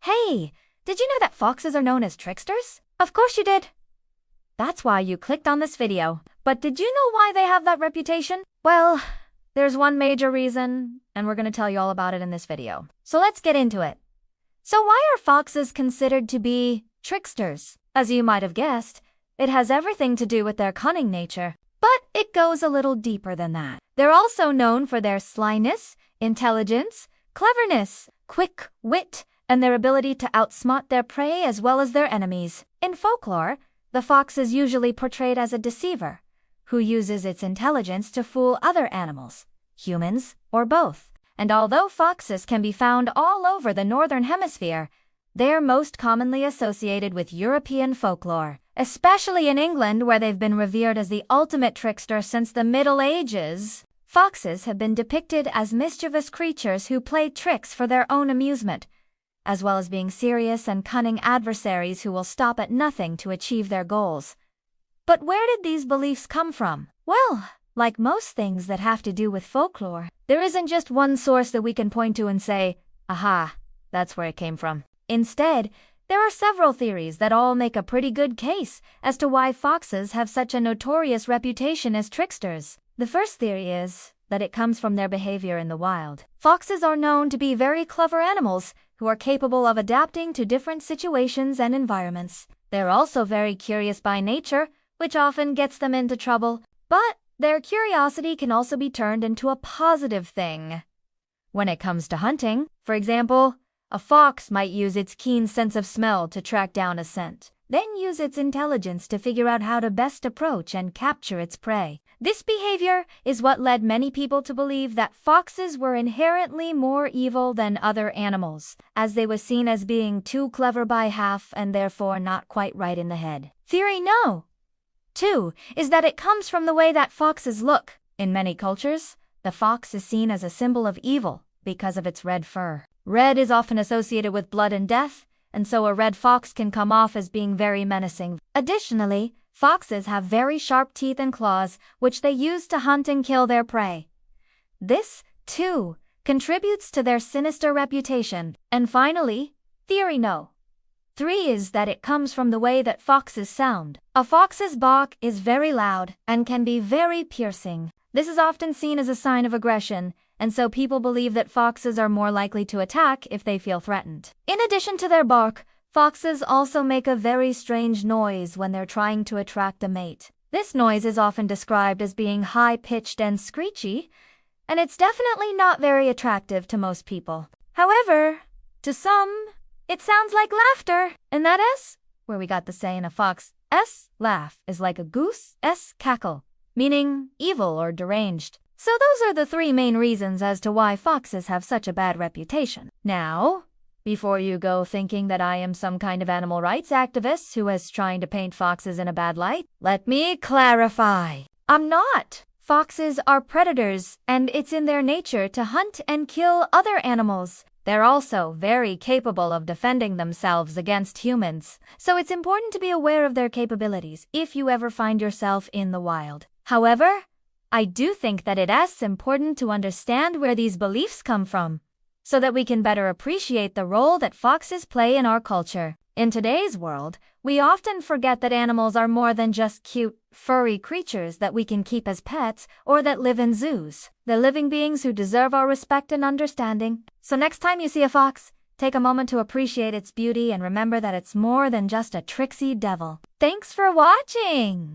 Hey, did you know that foxes are known as tricksters? Of course you did. That's why you clicked on this video. But did you know why they have that reputation? Well, there's one major reason, and we're going to tell you all about it in this video. So let's get into it. So why are foxes considered to be tricksters? As you might have guessed, it has everything to do with their cunning nature. But it goes a little deeper than that. They're also known for their slyness, intelligence, cleverness, quick wit, and their ability to outsmart their prey as well as their enemies. In folklore, the fox is usually portrayed as a deceiver, who uses its intelligence to fool other animals, humans, or both. And although foxes can be found all over the northern hemisphere, they're most commonly associated with European folklore, especially in England where they've been revered as the ultimate trickster since the Middle Ages. Foxes have been depicted as mischievous creatures who play tricks for their own amusement, as well as being serious and cunning adversaries who will stop at nothing to achieve their goals. But where did these beliefs come from? Well, like most things that have to do with folklore, there isn't just one source that we can point to and say, aha, that's where it came from. Instead, there are several theories that all make a pretty good case as to why foxes have such a notorious reputation as tricksters. The first theory is that it comes from their behavior in the wild. Foxes are known to be very clever animals who are capable of adapting to different situations and environments. They're also very curious by nature, which often gets them into trouble, but their curiosity can also be turned into a positive thing. When it comes to hunting, for example, a fox might use its keen sense of smell to track down a scent, then use its intelligence to figure out how to best approach and capture its prey. This behavior is what led many people to believe that foxes were inherently more evil than other animals, as they were seen as being too clever by half and therefore not quite right in the head. Theory no. 2 is that it comes from the way that foxes look. In many cultures, the fox is seen as a symbol of evil because of its red fur. Red is often associated with blood and death, and so a red fox can come off as being very menacing. Additionally, foxes have very sharp teeth and claws, which they use to hunt and kill their prey. This, too, contributes to their sinister reputation. And finally, theory no. 3 is that it comes from the way that foxes sound. A fox's bark is very loud and can be very piercing. This is often seen as a sign of aggression, and so people believe that foxes are more likely to attack if they feel threatened. In addition to their bark, foxes also make a very strange noise when they're trying to attract a mate. This noise is often described as being high-pitched and screechy, and it's definitely not very attractive to most people. However, to some, it sounds like laughter. And that S, where we got the saying a fox's laugh is like a goose's cackle, meaning evil or deranged. So those are the 3 main reasons as to why foxes have such a bad reputation. Now, before you go thinking that I am some kind of animal rights activist who is trying to paint foxes in a bad light, let me clarify. I'm not. Foxes are predators, and it's in their nature to hunt and kill other animals. They're also very capable of defending themselves against humans, so it's important to be aware of their capabilities if you ever find yourself in the wild. However, I do think that it's important to understand where these beliefs come from, so that we can better appreciate the role that foxes play in our culture. In today's world, we often forget that animals are more than just cute, furry creatures that we can keep as pets or that live in zoos. They're living beings who deserve our respect and understanding. So next time you see a fox, take a moment to appreciate its beauty and remember that it's more than just a tricksy devil. Thanks for watching!